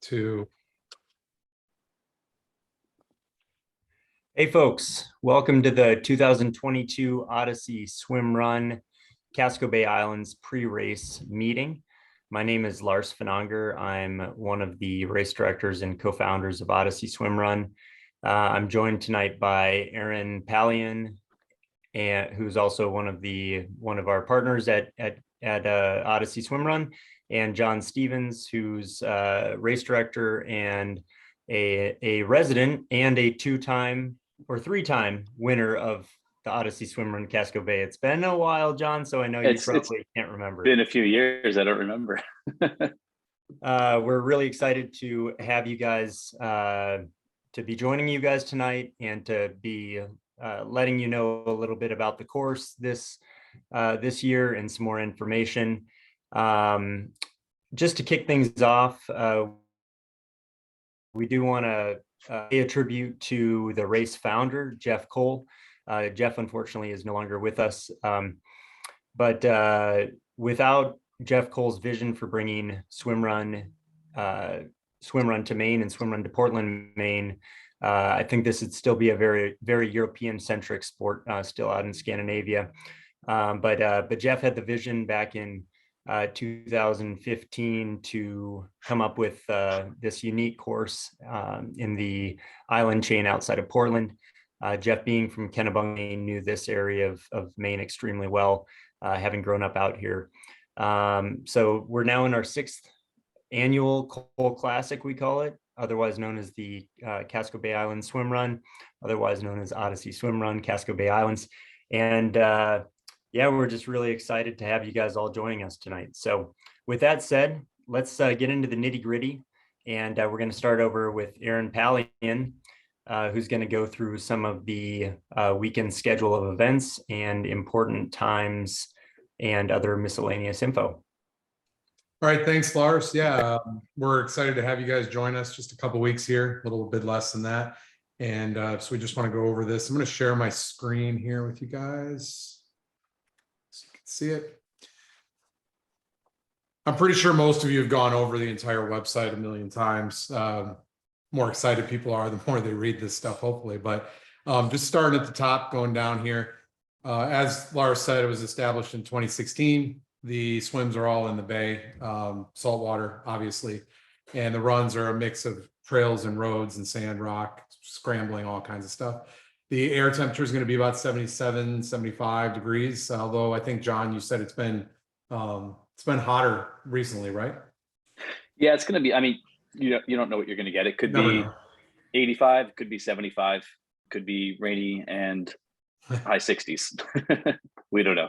2. Hey folks, welcome to the 2022 Odyssey Swim Run Casco Bay Islands pre-race meeting. My name is Lars Finanger. I'm one of the race directors and co-founders of Odyssey Swim Run. I'm joined tonight by Aaron Pallian, and who's also one of our partners at Odyssey Swim Run, and John Stevens, who's race director and a resident and a three-time winner of the Odyssey Swim Run Casco Bay. It's been a while, John, so I know you probably can't remember. Been a few years, I don't remember. We're really excited to have you guys, to be joining you guys tonight and to be letting you know a little bit about the course this year and some more information. Just to kick things off, we do want to pay a tribute to the race founder, Jeff Cole. Jeff, unfortunately, is no longer with us. But without Jeff Cole's vision for bringing swim run to Maine and swim run to Portland, Maine, I think this would still be a very, very European-centric sport still out in Scandinavia. But Jeff had the vision back in 2015 to come up with this unique course in the island chain outside of Portland. Jeff, being from Kennebunk, Maine, knew this area of Maine extremely well, having grown up out here. So we're now in our 6th annual Cole Classic, we call it, otherwise known as the Casco Bay Islands Swim Run, otherwise known as Odyssey Swim Run, Casco Bay Islands. And yeah, we're just really excited to have you guys all joining us tonight. So with that said, let's get into the nitty gritty. And we're going to start over with Aaron Pallian, who's going to go through some of the weekend schedule of events and important times and other miscellaneous info. All right, thanks, Lars. Yeah, we're excited to have you guys join us. Just a couple weeks here, a little bit less than that. And so we just want to go over this. I'm going to share my screen here with you guys so you can see it. I'm pretty sure most of you have gone over the entire website a million times. More excited people are, the more they read this stuff, hopefully. But just starting at the top, going down here. As Lars said, it was established in 2016. The swims are all in the bay, saltwater, obviously. And the runs are a mix of trails and roads and sand, rock, scrambling, all kinds of stuff. The air temperature is going to be about 77, 75 degrees. Although I think, John, you said it's been hotter recently, right? Yeah, it's going to be, I mean, you don't know what you're going to get. It could be 85, could be 75, could be rainy and high 60s. We don't know.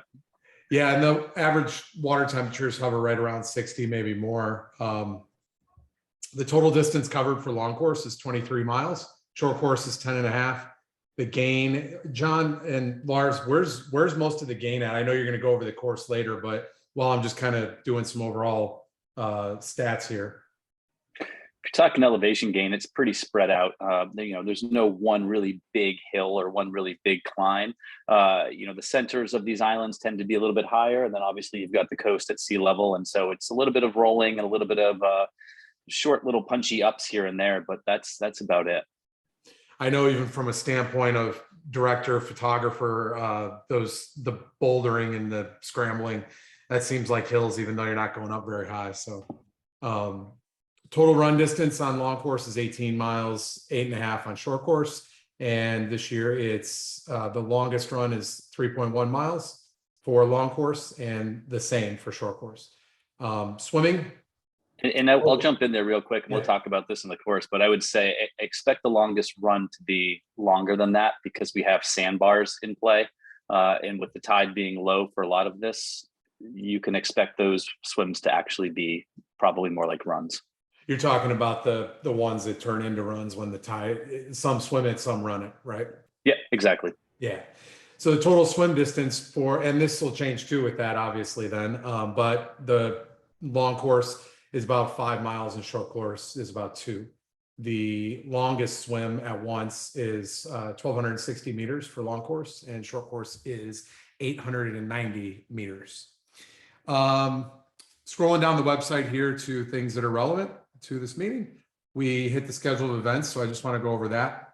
Yeah, and the average water temperatures hover right around 60, maybe more. The total distance covered for long course is 23 miles. Short course is 10 and a half. The gain, John and Lars, where's most of the gain at? I know you're going to go over the course later, but while I'm just kind of doing some overall stats here. If you're talking elevation gain, it's pretty spread out. There's no one really big hill or one really big climb. The centers of these islands tend to be a little bit higher, and then obviously you've got the coast at sea level, and so it's a little bit of rolling and a little bit of short little punchy ups here and there, but that's about it. I know even from a standpoint of director, photographer, the bouldering and the scrambling, that seems like hills, even though you're not going up very high. So total run distance on long course is 18 miles, 8.5 on short course. And this year it's the longest run is 3.1 miles for long course and the same for short course. Swimming. And I'll jump in there real quick and we'll talk about this in the course, but I would say expect the longest run to be longer than that because we have sandbars in play. And with the tide being low for a lot of this, you can expect those swims to actually be probably more like runs. You're talking about the ones that turn into runs when the tide, some swim it, some run it, right? Yeah, exactly. Yeah. So the total swim distance and this will change too with that, obviously then, but the long course is about 5 miles and short course is about 2. The longest swim at once is 1,260 meters for long course and short course is 890 meters. Scrolling down the website here to things that are relevant. to this meeting. We hit the schedule of events, so I just want to go over that.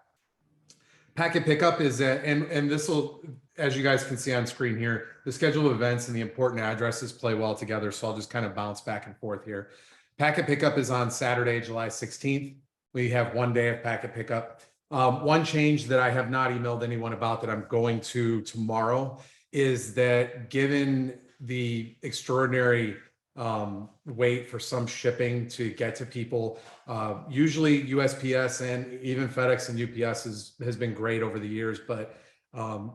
Packet pickup is that, and this will, as you guys can see on screen here, the schedule of events and the important addresses play well together. So I'll just kind of bounce back and forth here. Packet pickup is on Saturday, July 16th. We have 1 day of packet pickup. One change that I have not emailed anyone about that I'm going to tomorrow is that given the extraordinary wait for some shipping to get to people, usually USPS and even FedEx and UPS has been great over the years, but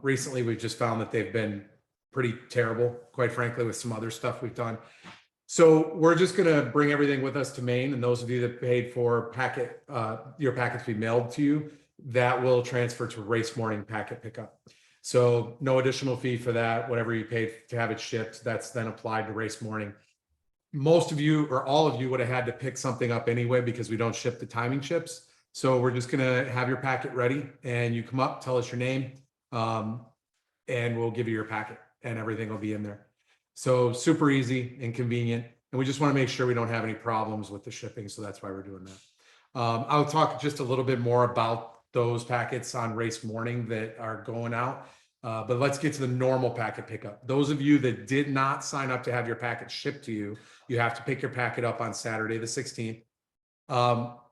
recently we've just found that they've been pretty terrible, quite frankly, with some other stuff we've done. So we're just going to bring everything with us to Maine, and those of you that paid for your packet to be mailed to you, that will transfer to race morning packet pickup. So no additional fee for that. Whatever you paid to have it shipped, that's then applied to race morning. Most of you or all of you would have had to pick something up anyway because we don't ship the timing chips. So we're just going to have your packet ready, and you come up, tell us your name, and we'll give you your packet, and everything will be in there. So super easy and convenient. And we just want to make sure we don't have any problems with the shipping. So that's why we're doing that. I'll talk just a little bit more about those packets on race morning that are going out. But let's get to the normal packet pickup. Those of you that did not sign up to have your packet shipped to you, you have to pick your packet up on Saturday, the 16th.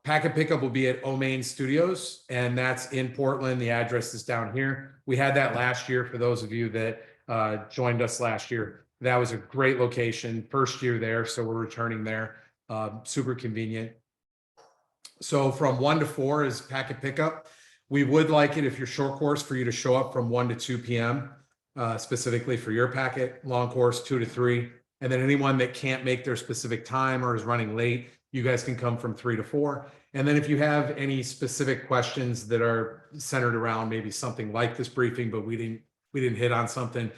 Packet pickup will be at Omain Studios, and that's in Portland. The address is down here. We had that last year for those of you that joined us last year. That was a great location, first year there, so we're returning there. Super convenient. So from 1 to 4 is packet pickup. We would like it, if you're short course, for you to show up from 1 to 2 p.m. Specifically for your packet, long course 2 to 3. And then anyone that can't make their specific time or is running late, you guys can come from 3 to 4. And then if you have any specific questions that are centered around maybe something like this briefing, but we didn't hit on something,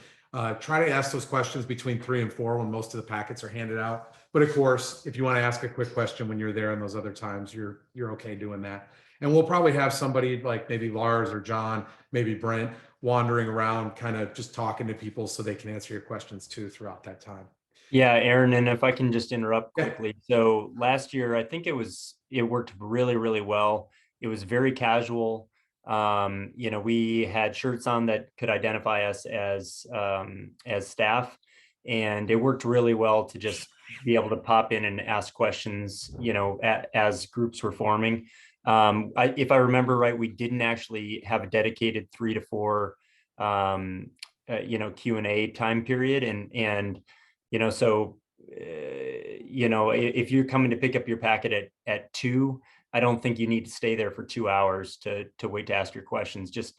try to ask those questions between 3 and 4 when most of the packets are handed out. But of course, if you want to ask a quick question when you're there on those other times, you're okay doing that. And we'll probably have somebody like maybe Lars or John, maybe Brent, wandering around kind of just talking to people so they can answer your questions too throughout that time. Yeah, Aaron, and if I can just interrupt Yeah. quickly. So last year, I think it worked really, really well. It was very casual. We had shirts on that could identify us as staff, and it worked really well to just be able to pop in and ask questions, as groups were forming. If I remember right, we didn't actually have a dedicated 3 to 4, Q&A time period, and so if you're coming to pick up your packet at 2, I don't think you need to stay there for 2 hours to wait to ask your questions. Just,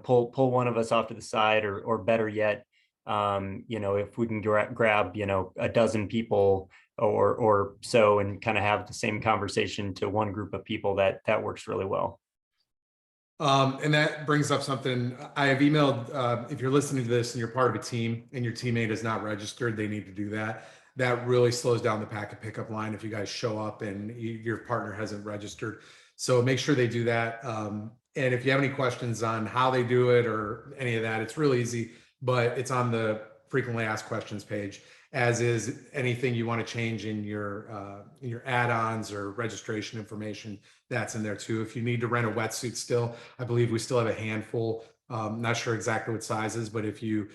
pull one of us off to the side, or better yet, if we can grab, a dozen people or so and kind of have the same conversation to one group of people, that works really well. And that brings up something I have emailed. If you're listening to this and you're part of a team and your teammate is not registered, they need to do that. That really slows down the packet pickup line if you guys show up and your partner hasn't registered. So make sure they do that. And if you have any questions on how they do it or any of that, it's really easy, but it's on the frequently asked questions page, as is anything you want to change in your add-ons or registration information. That's in there too. If you need to rent a wetsuit still, I believe we still have a handful. Not sure exactly what sizes, but if you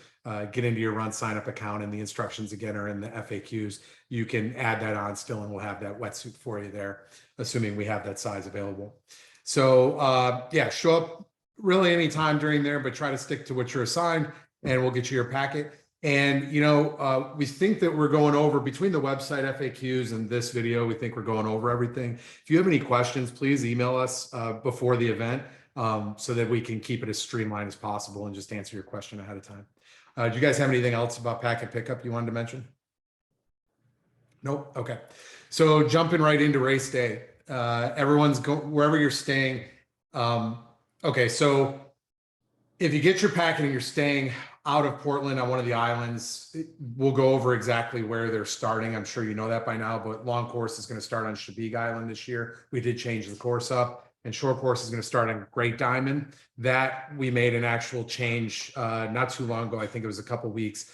get into your run sign up account, and the instructions again are in the FAQs, you can add that on still, and we'll have that wetsuit for you there, assuming we have that size available. So yeah, show up really anytime during there, but try to stick to what you're assigned, and we'll get you your packet. And, we think that we're going over, between the website FAQs and this video, we think we're going over everything. If you have any questions, please email us before the event, so that we can keep it as streamlined as possible and just answer your question ahead of time. Do you guys have anything else about packet pickup you wanted to mention? Nope. Okay. So jumping right into race day, everyone's wherever you're staying. Okay. So if you get your packet and you're staying out of Portland on one of the islands, we'll go over exactly where they're starting. I'm sure you know that by now, but long course is going to start on Chesapeake Island this year. We did change the course up, and short course is going to start on Great Diamond. That we made an actual change not too long ago. I think it was a couple weeks.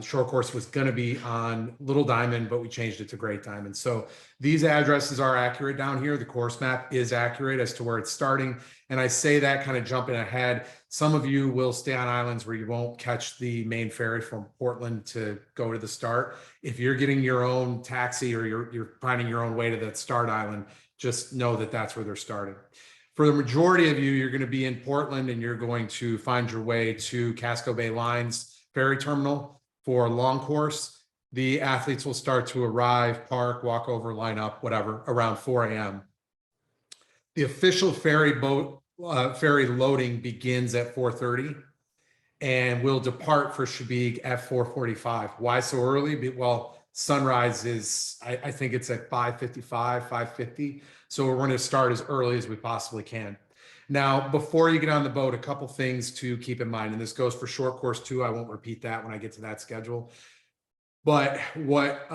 Short course was going to be on Little Diamond, but we changed it to Great Diamond. So these addresses are accurate down here. The course map is accurate as to where it's starting. And I say that kind of jumping ahead. Some of you will stay on islands where you won't catch the main ferry from Portland to go to the start. If you're getting your own taxi or you're finding your own way to that start island, just know that that's where they're starting. For the majority of you, you're going to be in Portland and you're going to find your way to Casco Bay Lines ferry terminal. For a long course, the athletes will start to arrive, park, walk over, line up, whatever, around 4 a.m. The official ferry loading begins at 4:30 and will depart for Shabig at 4:45. Why so early? Well, sunrise is, I think it's at 5:55, 5:50. So we're going to start as early as we possibly can. Now, before you get on the boat, a couple things to keep in mind, and this goes for short course too. I won't repeat that when I get to that schedule. But what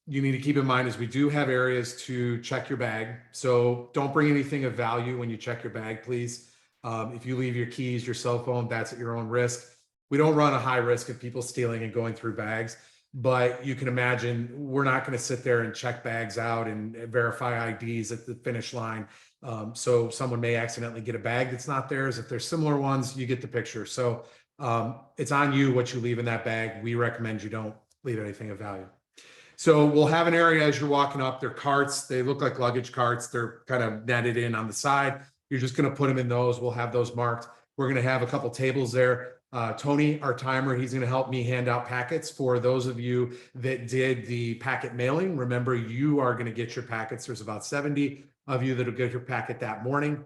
you need to keep in mind is we do have areas to check your bag. So don't bring anything of value when you check your bag, please. If you leave your keys, your cell phone, that's at your own risk. We don't run a high risk of people stealing and going through bags, but you can imagine we're not going to sit there and check bags out and verify IDs at the finish line. So someone may accidentally get a bag that's not theirs. If there's similar ones, you get the picture. So it's on you what you leave in that bag. We recommend you don't leave anything of value. So we'll have an area as you're walking up. They're carts. They look like luggage carts. They're kind of netted in on the side. You're just going to put them in those. We'll have those marked. We're going to have a couple tables there. Tony, our timer, he's going to help me hand out packets for those of you that did the packet mailing. Remember, you are going to get your packets. There's about 70 of you that'll get your packet that morning.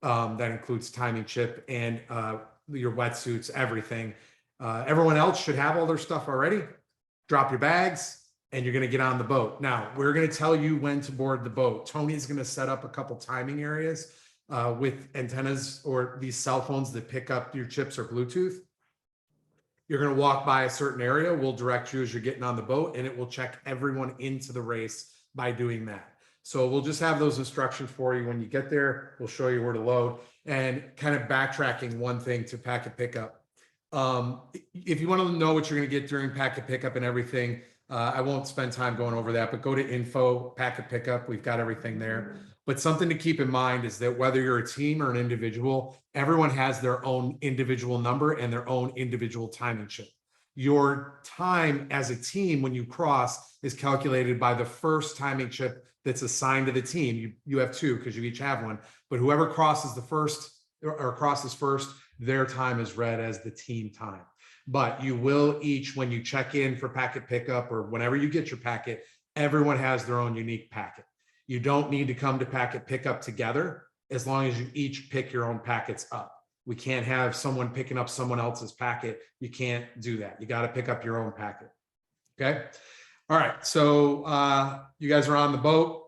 That includes timing chip and your wetsuits, everything. Everyone else should have all their stuff already. Drop your bags and you're going to get on the boat. Now, we're going to tell you when to board the boat. Tony's going to set up a couple timing areas with antennas or these cell phones that pick up your chips or Bluetooth. You're going to walk by a certain area. We'll direct you as you're getting on the boat, and it will check everyone into the race by doing that. So we'll just have those instructions for you when you get there. We'll show you where to load. And kind of backtracking one thing to packet pickup. If you want to know what you're going to get during packet pickup and everything, I won't spend time going over that, but go to info, packet pickup. We've got everything there. But something to keep in mind is that whether you're a team or an individual, everyone has their own individual number and their own individual timing chip. Your time as a team when you cross is calculated by the first timing chip that's assigned to the team. You have two because you each have one, but whoever crosses the first or crosses first, their time is read as the team time. But you will each, when you check in for packet pickup or whenever you get your packet, everyone has their own unique packet. You don't need to come to packet pickup together as long as you each pick your own packets up. We can't have someone picking up someone else's packet. You can't do that. You got to pick up your own packet. Okay. All right. So you guys are on the boat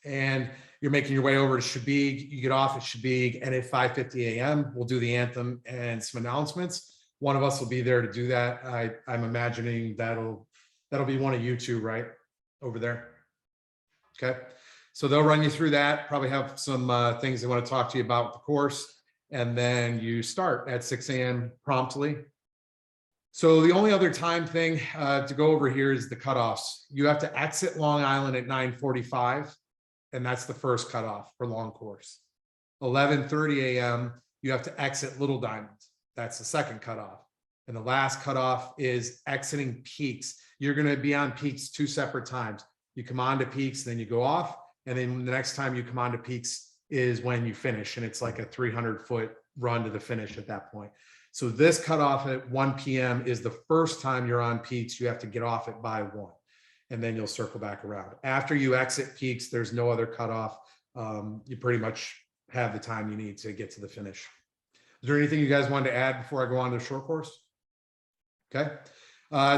and you're making your way over to Shabig. You get off at Shabig, and at 5:50 a.m. we'll do the anthem and some announcements. One of us will be there to do that. I'm imagining that'll be one of you two, right? Over there. Okay. So they'll run you through that, probably have some things they want to talk to you about the course. And then you start at 6 a.m. promptly. So the only other time thing to go over here is the cutoffs. You have to exit Long Island at 9:45, and that's the first cutoff for long course. 11:30 a.m. you have to exit Little Diamond. That's the second cutoff. And the last cutoff is exiting Peaks. You're going to be on Peaks two separate times. You come on to Peaks, then you go off. And then the next time you come on to Peaks is when you finish. And it's like a 300-foot run to the finish at that point. So this cutoff at 1 p.m. is the first time you're on Peaks. You have to get off it by 1. And then you'll circle back around. After you exit Peaks, there's no other cutoff. You pretty much have the time you need to get to the finish. Is there anything you guys wanted to add before I go on to the short course? Okay.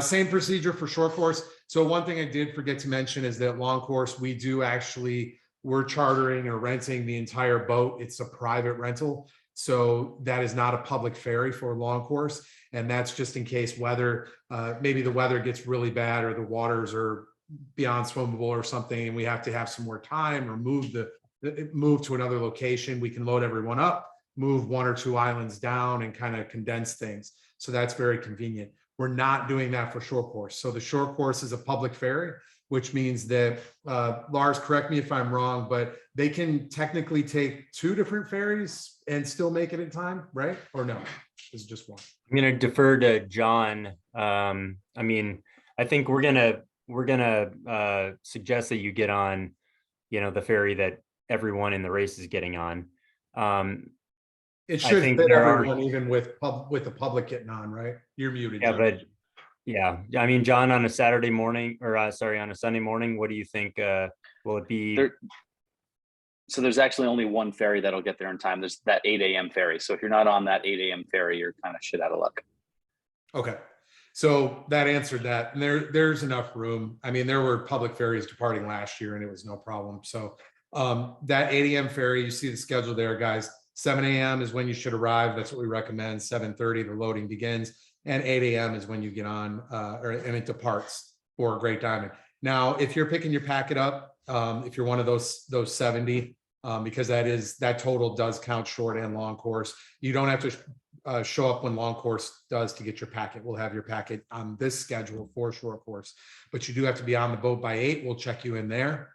Same procedure for short course. So one thing I did forget to mention is that long course, we're chartering or renting the entire boat. It's a private rental. So that is not a public ferry for a long course. And that's just in case maybe the weather gets really bad or the waters are beyond swimmable or something, and we have to have some more time or move to another location. We can load everyone up, move 1 or 2 islands down and kind of condense things. So that's very convenient. We're not doing that for short course. So the short course is a public ferry, which means that, Lars, correct me if I'm wrong, but they can technically take 2 different ferries and still make it in time, right? Or no, it's just one. I'm gonna defer to John. I mean, I think we're gonna suggest that you get on, the ferry that everyone in the race is getting on. It I should think fit there are- everyone, even with the public getting on, right? You're muted. Yeah, John. but yeah, I mean, John, on a Saturday morning, or sorry, on a Sunday morning, what do you think? Will it be? So there's actually only one ferry that'll get there in time. There's that 8 a.m. ferry. So if you're not on that 8 a.m. ferry, you're kind of shit out of luck. Okay, so that answered that. And there's enough room. I mean, there were public ferries departing last year and it was no problem. So that 8 a.m. ferry, you see the schedule there, guys. 7 a.m. is when you should arrive. That's what we recommend. 7:30, the loading begins. And 8 a.m. is when you get on, and it departs for Great Diamond. Now, if you're picking your packet up, if you're one of those 70, because that total does count short and long course, you don't have to show up when long course does to get your packet. We'll have your packet on this schedule for short course, but you do have to be on the boat by 8. We'll check you in there.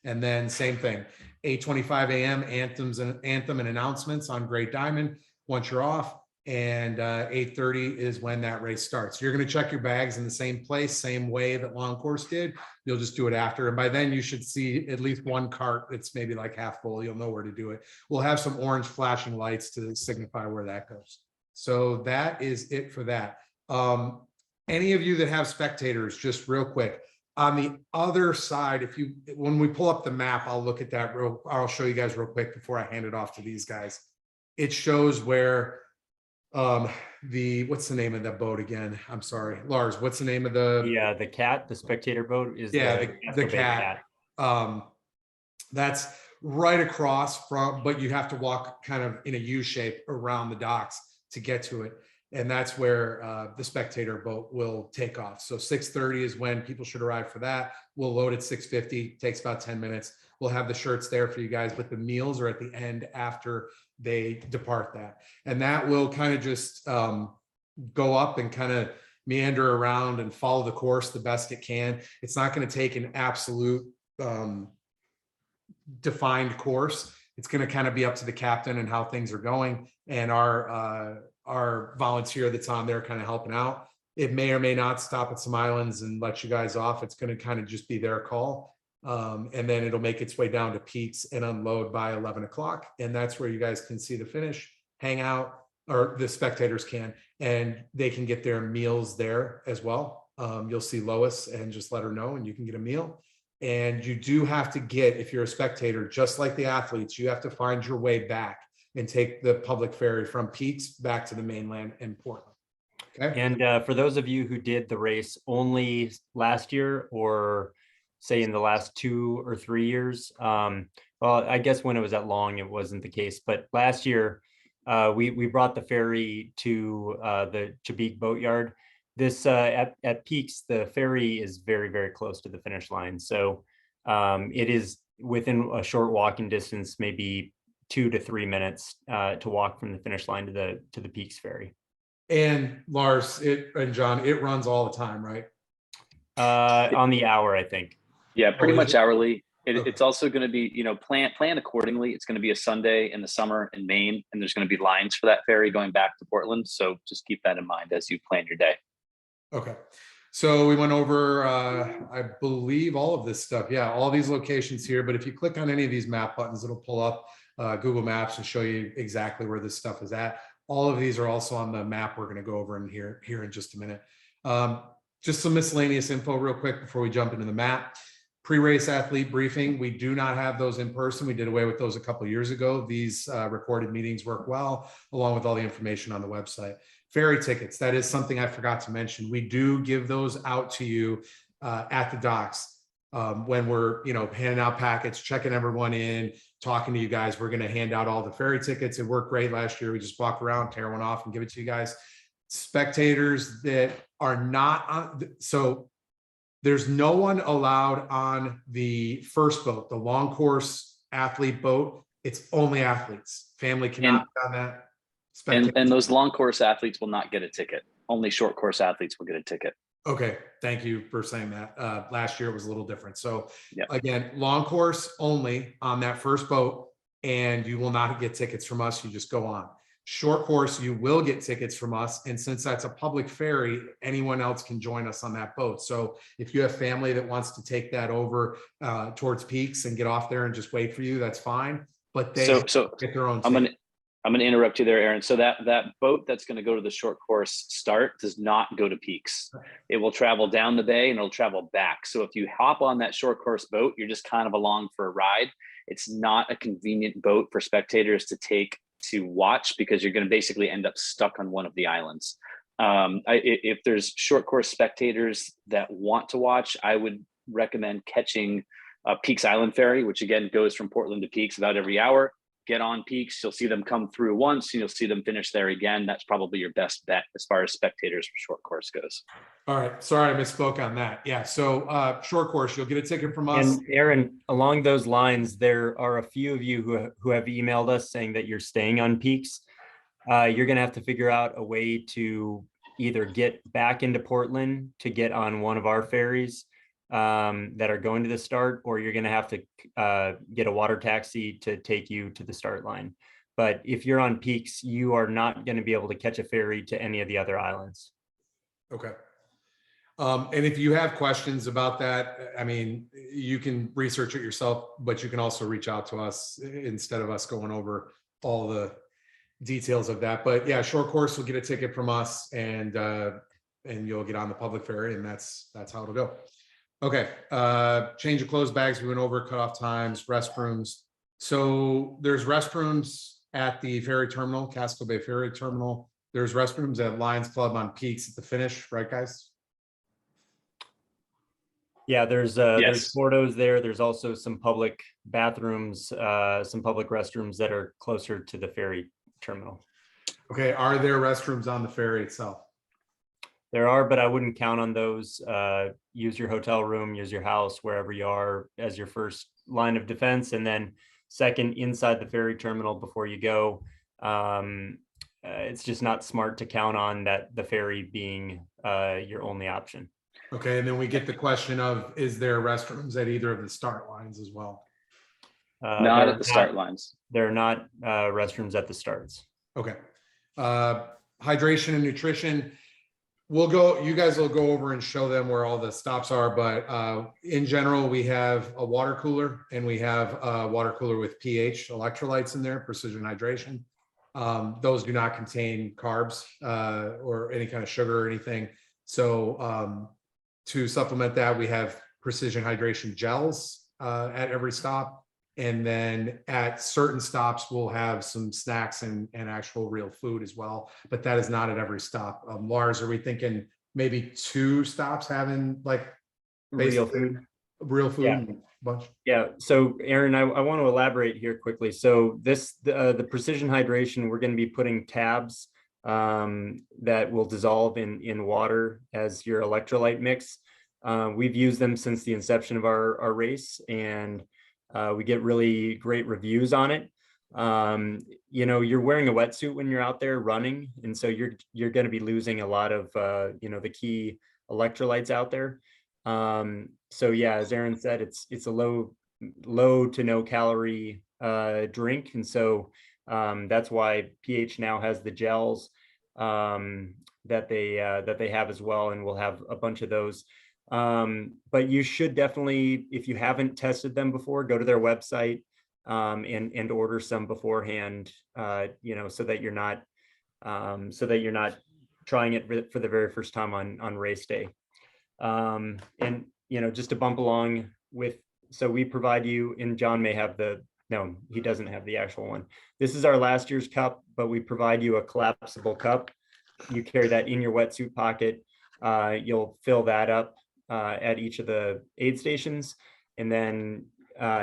And then same thing, 8:25 a.m. anthem and announcements on Great Diamond once you're off. And 8:30 is when that race starts. You're going to check your bags in the same place, same way that long course did. You'll just do it after. And by then you should see at least one cart that's maybe like half full. You'll know where to do it. We'll have some orange flashing lights to signify where that goes. So that is it for that. Any of you that have spectators, just real quick, on the other side, when we pull up the map, I'll look at that I'll show you guys real quick before I hand it off to these guys. It shows where what's the name of that boat again? I'm sorry, Lars, what's the name of the cat, the spectator boat is the Casco Bay cat. That's right across from, but you have to walk kind of in a U shape around the docks to get to it. And that's where the spectator boat will take off. So 6:30 is when people should arrive for that. We'll load at 6:50, takes about 10 minutes. We'll have the shirts there for you guys, but the meals are at the end after they depart that. And that will kind of just go up and kind of meander around and follow the course the best it can. It's not going to take an absolute defined course. It's going to kind of be up to the captain and how things are going. And our volunteer that's on there kind of helping out. It may or may not stop at some islands and let you guys off. It's going to kind of just be their call. And then it'll make its way down to Peaks and unload by 11 o'clock. And that's where you guys can see the finish, hang out, or the spectators can, and they can get their meals there as well. You'll see Lois and just let her know and you can get a meal. And you do have to get, if you're a spectator, just like the athletes, you have to find your way back and take the public ferry from Peaks back to the mainland in Portland. Okay. And for those of you who did the race only last year, or say in the last 2 or 3 years, well, I guess when it was that long, it wasn't the case. But last year, we brought the ferry to the Chebeek Boatyard. This at Peaks, the ferry is very, very close to the finish line. So it is within a short walking distance, maybe 2 to 3 minutes to walk from the finish line to the Peaks ferry. And Lars and John, it runs all the time, right? On the hour, I think. Yeah, pretty much hourly. Okay. It's also going to be, plan accordingly. It's going to be a Sunday in the summer in Maine, and there's going to be lines for that ferry going back to Portland. So just keep that in mind as you plan your day. Okay. So we went over, I believe, all of this stuff. Yeah, all these locations here. But if you click on any of these map buttons, it'll pull up Google Maps and show you exactly where this stuff is at. All of these are also on the map we're going to go over in here in just a minute. Just some miscellaneous info real quick before we jump into the map. Pre-race athlete briefing. We do not have those in person. We did away with those a couple of years ago. These recorded meetings work well, along with all the information on the website. Ferry tickets. That is something I forgot to mention. We do give those out to you at the docks when we're, handing out packets, checking everyone in, talking to you guys. We're going to hand out all the ferry tickets. It worked great last year. We just walk around, tear one off, and give it to you guys. Spectators that are not on, so there's no one allowed on the first boat, the long course athlete boat. It's only athletes. Family cannot be on that. And those long course athletes will not get a ticket. only short course athletes will get a ticket. Okay, thank you for saying that. Last year it was a little different. So Yep. again, long course only on that first boat, and you will not get tickets from us. You just go on. Short course, you will get tickets from us. And since that's a public ferry, anyone else can join us on that boat. So if you have family that wants to take that over towards Peaks and get off there and just wait for you, that's fine. But they So get their own I'm ticket. gonna interrupt you there, Aaron. So that boat that's going to go to the short course start does not go to Peaks. It will travel down the bay and it'll travel back. So if you hop on that short course boat, you're just kind of along for a ride. It's not a convenient boat for spectators to take to watch, because you're going to basically end up stuck on one of the islands. If there's short course spectators that want to watch, I would recommend catching Peaks Island Ferry, which again goes from Portland to Peaks about every hour. Get on Peaks, you'll see them come through once, and you'll see them finish there again. That's probably your best bet as far as spectators for short course goes. All right, sorry, I misspoke on that. Yeah, so short course, you'll get a ticket from us. And Aaron, along those lines, there are a few of you who have emailed us saying that you're staying on Peaks. You're going to have to figure out a way to either get back into Portland to get on one of our ferries that are going to the start, or you're going to have to get a water taxi to take you to the start line. But if you're on Peaks, you are not going to be able to catch a ferry to any of the other islands. Okay. And if you have questions about that, I mean, you can research it yourself, but you can also reach out to us instead of us going over all the details of that. But yeah, short course will get a ticket from us, and you'll get on the public ferry, and that's how it'll go. Okay. Change of clothes bags. We went over cutoff times, restrooms. So there's restrooms at the ferry terminal, Casco Bay Ferry Terminal. There's restrooms at Lions Club on Peaks at the finish, right, guys? Yeah, there's Yes. Portos there. There's also some public bathrooms, some public restrooms that are closer to the ferry terminal. Okay. Are there restrooms on the ferry itself? There are, but I wouldn't count on those. Use your hotel room, use your house, wherever you are, as your first line of defense. And then second, inside the ferry terminal before you go. It's just not smart to count on that the ferry being your only option. Okay, and then we get the question of, is there restrooms at either of the start lines as well? Not at the start lines. There are not restrooms at the starts. Okay. Hydration and nutrition. You guys will go over and show them where all the stops are, but in general, we have a water cooler, and we have a water cooler with pH electrolytes in there, precision hydration. Those do not contain carbs or any kind of sugar or anything. So to supplement that, we have precision hydration gels at every stop. And then at certain stops, we'll have some snacks and actual real food as well. But that is not at every stop. Lars, are we thinking maybe 2 stops having like Real food? Real food? Yeah. Bunch? Yeah. So Aaron, I want to elaborate here quickly. So the precision hydration, we're going to be putting tabs that will dissolve in water as your electrolyte mix. We've used them since the inception of our race, and we get really great reviews on it. You're wearing a wetsuit when you're out there running, and so you're going to be losing a lot of the key electrolytes out there. So yeah, as Aaron said, it's a low to no calorie drink, and so that's why pH now has the gels that they have as well, and we'll have a bunch of those. But you should definitely, if you haven't tested them before, go to their website and order some beforehand, so that you're not trying it for the very first time on race day. And just to bump along with, so we provide you, and John may have no, he doesn't have the actual one. This is our last year's cup, but we provide you a collapsible cup. You carry that in your wetsuit pocket. You'll fill that up at each of the aid stations, and then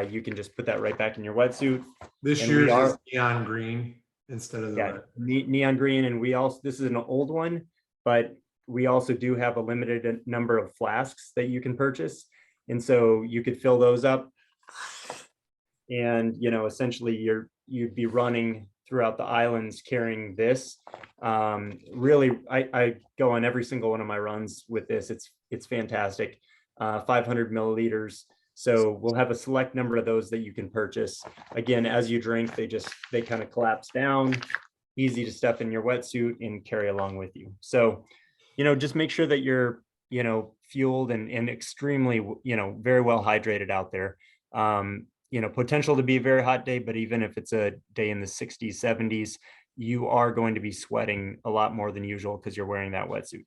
you can just put that right back in your wetsuit. This year's is neon green instead of the red. Neon green, and this is an old one, but we also do have a limited number of flasks that you can purchase, and so you could fill those up, and essentially you'd be running throughout the islands carrying this. Really, I go on every single one of my runs with this. It's fantastic. 500 milliliters. So we'll have a select number of those that you can purchase. Again, as you drink, they kind of collapse down, easy to stuff in your wetsuit and carry along with you. So, just make sure that you're, fueled and extremely, very well hydrated out there. Potential to be a very hot day, but even if it's a day in the 60s, 70s, you are going to be sweating a lot more than usual because you're wearing that wetsuit.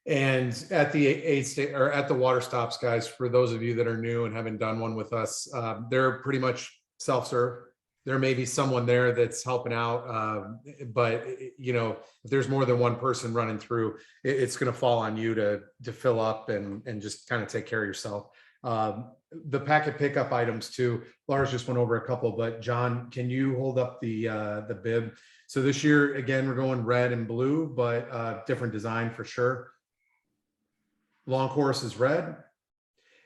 And at the aid state or at the water stops, guys, for those of you that are new and haven't done one with us, they're pretty much self-serve. There may be someone there that's helping out, but if there's more than one person running through, it's going to fall on you to fill up and just kind of take care of yourself. The packet pickup items too. Lars just went over a couple, but John, can you hold up the bib? So this year, again, we're going red and blue, but different design for sure. Long course is red.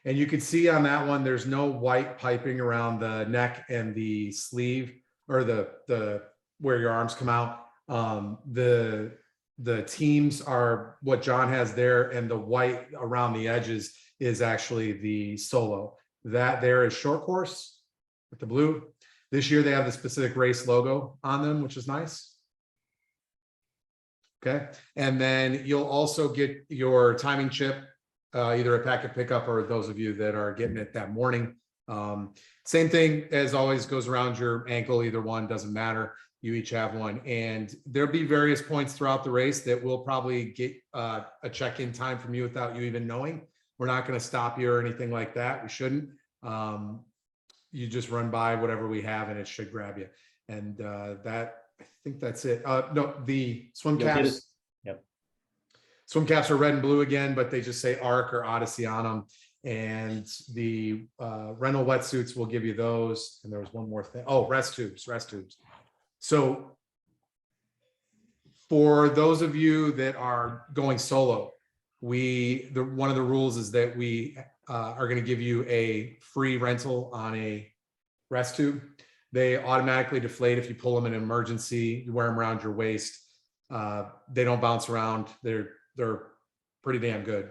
And you can see on that one, there's no white piping around the neck and the sleeve or the where your arms come out. The teams are what John has there, and the white around the edges is actually the solo. That there is short course with the blue. This year they have the specific race logo on them, which is nice. Okay, and then you'll also get your timing chip, either a packet pickup or those of you that are getting it that morning. Same thing as always goes around your ankle, either one, doesn't matter. You each have one, and there'll be various points throughout the race that will probably get a check-in time from you without you even knowing. We're not going to stop you or anything like that. We shouldn't. You just run by whatever we have and it should grab you. And I think that's it. No, the swim caps. Yep. Swim caps are red and blue again, but they just say ARC or Odyssey on them. And the rental wetsuits will give you those. And there was one more thing. Oh, rest tubes. So for those of you that are going solo, one of the rules is that we are going to give you a free rental on a rest tube. They automatically deflate if you pull them in an emergency. You wear them around your waist. They don't bounce around. They're pretty damn good.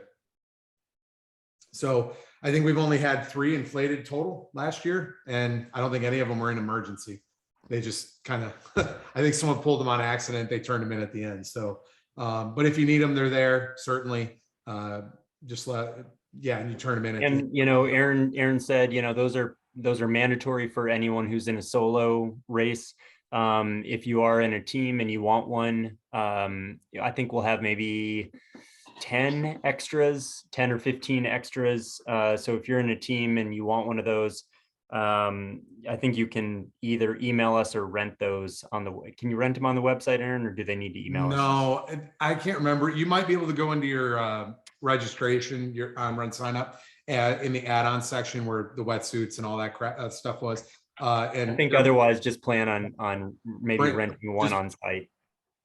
So I think we've only had 3 inflated total last year, and I don't think any of them were in emergency. They just kind of, I think someone pulled them on accident. They turned them in at the end. So, but if you need them, they're there, certainly. And you turn them in. And, Aaron said, those are mandatory for anyone who's in a solo race. If you are in a team and you want one, I think we'll have maybe 10 or 15 extras. So if you're in a team and you want one of those, I think you can either email us or rent those can you rent them on the website, Aaron, or do they need to email us? No, I can't remember. You might be able to go into your registration, your run sign up in the add-on section where the wetsuits and all that crap stuff was. And I think otherwise just plan on maybe renting one on site.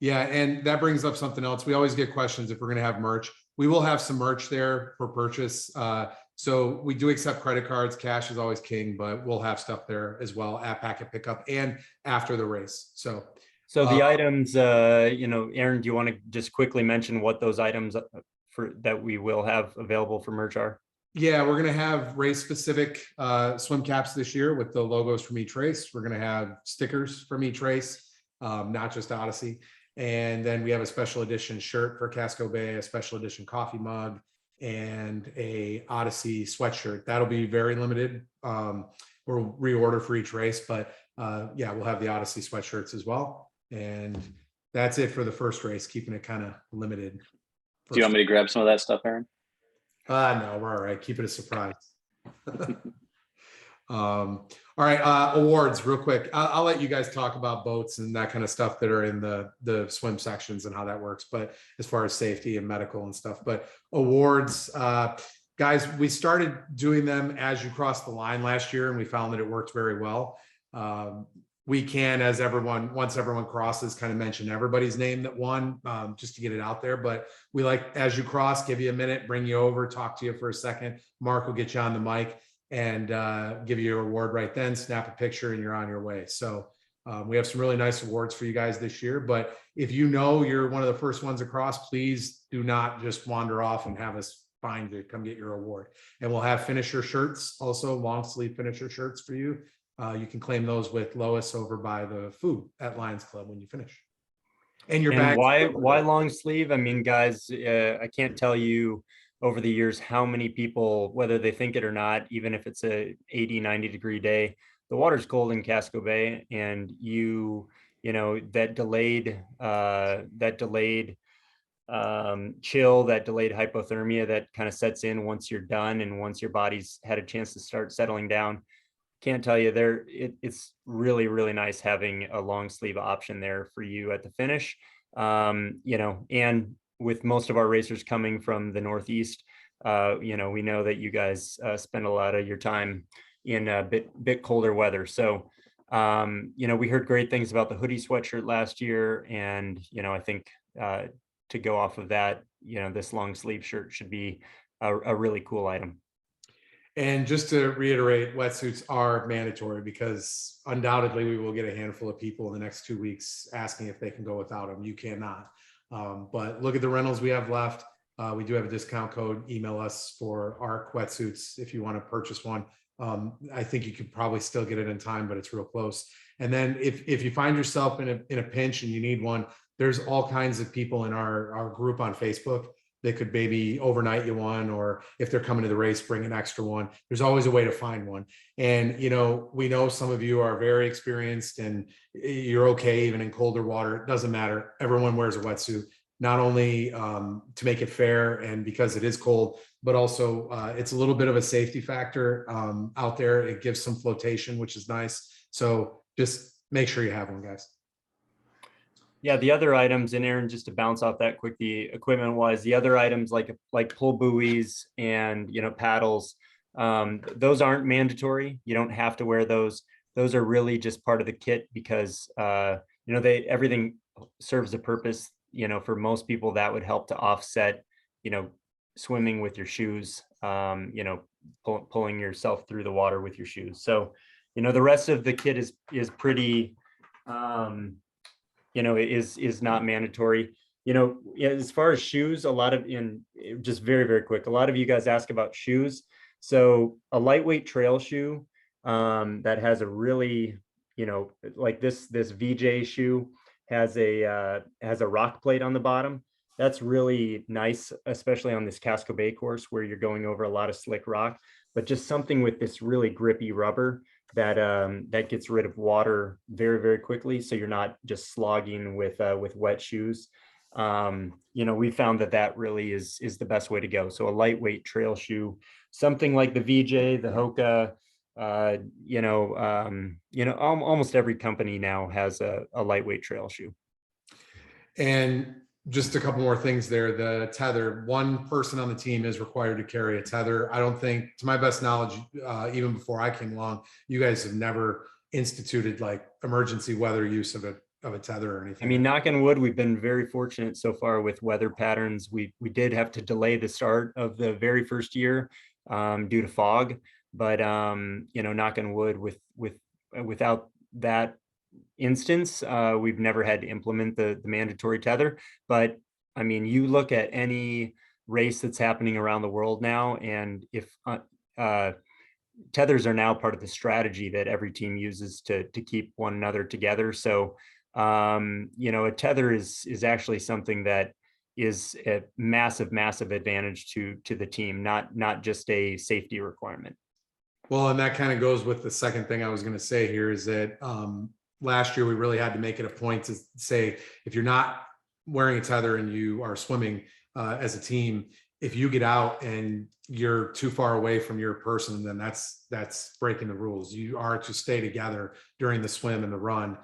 Yeah, and that brings up something else. We always get questions if we're going to have merch. We will have some merch there for purchase. So we do accept credit cards. Cash is always king, but we'll have stuff there as well at packet pickup and after the race. So the items, Aaron, do you want to just quickly mention what those items that we will have available for merch are? Yeah, we're going to have race specific swim caps this year with the logos from each race. We're going to have stickers from each race, not just Odyssey. And then we have a special edition shirt for Casco Bay, a special edition coffee mug, and a Odyssey sweatshirt. That'll be very limited. We'll reorder for each race, but we'll have the Odyssey sweatshirts as well. And that's it for the first race, keeping it kind of limited. Do you want me to grab some of that stuff, Aaron? No, we're all right. Keep it a surprise. All right, awards real quick. I'll let you guys talk about boats and that kind of stuff that are in the swim sections and how that works, but as far as safety and medical and stuff. But awards, guys, we started doing them as you cross the line last year, and we found that it worked very well. We can, once everyone crosses, kind of mention everybody's name that won, just to get it out there. But we like, as you cross, give you a minute, bring you over, talk to you for a second. Mark will get you on the mic and give you your award right then, snap a picture, and you're on your way. So We have some really nice awards for you guys this year, but if you know you're one of the first ones across, please do not just wander off and have us find you, come get your award. And we'll have finisher shirts, also long sleeve finisher shirts for you. You can claim those with Lois over by the food at Lions Club when you finish. And your And bags. why long sleeve? I mean, guys, I can't tell you over the years how many people, whether they think it or not, even if it's a 80, 90 degree day, the water's cold in Casco Bay, and you know, that delayed chill, that delayed hypothermia that kind of sets in once you're done and once your body's had a chance to start settling down. Can't tell you there, it's really, really nice having a long sleeve option there for you at the finish. You know, and with most of our racers coming from the Northeast, you know, we know that you guys spend a lot of your time in a bit colder weather. So, you know, we heard great things about the hoodie sweatshirt last year. And, you know, I think to go off of that, you know, this long sleeve shirt should be a really cool item. And just to reiterate, wetsuits are mandatory because undoubtedly we will get a handful of people in the next 2 weeks asking if they can go without them. You cannot. But look at the rentals we have left. We do have a discount code. Email us for ARC wetsuits if you want to purchase one. I think you could probably still get it in time, but it's real close. And then if you find yourself in a pinch and you need one, there's all kinds of people in our group on Facebook that could maybe overnight you one, or if they're coming to the race, bring an extra one. There's always a way to find one. And, you know, we know some of you are very experienced and you're okay even in colder water. It doesn't matter. Everyone wears a wetsuit, not only to make it fair and because it is cold, but also it's a little bit of a safety factor out there. It gives some flotation, which is nice. So just make sure you have one, guys. Yeah, the other items, and Aaron, just to bounce off that quick, the equipment wise, the other items like pull buoys and, you know, paddles, those aren't mandatory. You don't have to wear those. Those are really just part of the kit because, you know, everything serves a purpose. You know, for most people that would help to offset, you know, swimming with your shoes, you know, pulling yourself through the water with your shoes. So, you know, the rest of the kit is pretty, you know, is not mandatory. You know, as far as shoes, a lot of just very, very quick, a lot of you guys ask about shoes. So a lightweight trail shoe that has a really, you know, like this VJ shoe has a rock plate on the bottom. That's really nice, especially on this Casco Bay course where you're going over a lot of slick rock, but just something with this really grippy rubber that that gets rid of water very, very quickly. So you're not just slogging with wet shoes. You know, we found that really is the best way to go. So a lightweight trail shoe, something like the VJ, the Hoka, you know, almost every company now has a lightweight trail shoe. And just a couple more things there. The tether, one person on the team is required to carry a tether. I don't think, to my best knowledge, even before I came along, you guys have never instituted like emergency weather use of a tether or anything. I mean, knock on wood, we've been very fortunate so far with weather patterns. We did have to delay the start of the very first year due to fog, but you know, knock on wood, without that instance, we've never had to implement the mandatory tether. But I mean, you look at any race that's happening around the world now, and if tethers are now part of the strategy that every team uses to keep one another together. So you know, a tether is actually something that is a massive advantage to the team, not just a safety requirement. Well, and that kind of goes with the second thing I was going to say here is that last year we really had to make it a point to say, if you're not wearing a tether and you are swimming as a team, if you get out and you're too far away from your person, then that's breaking the rules. You are to stay together during the swim and the run.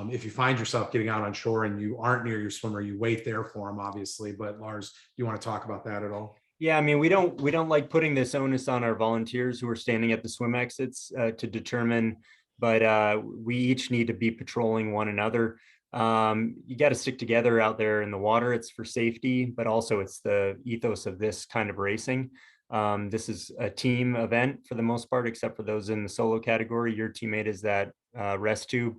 If you find yourself getting out on shore and you aren't near your swimmer, you wait there for him, obviously. But Lars, you want to talk about that at all? Yeah, I mean, we don't like putting this onus on our volunteers who are standing at the swim exits to determine, but we each need to be patrolling one another. You got to stick together out there in the water. It's for safety, but also it's the ethos of this kind of racing. This is a team event for the most part, except for those in the solo category. Your teammate is that rest tube.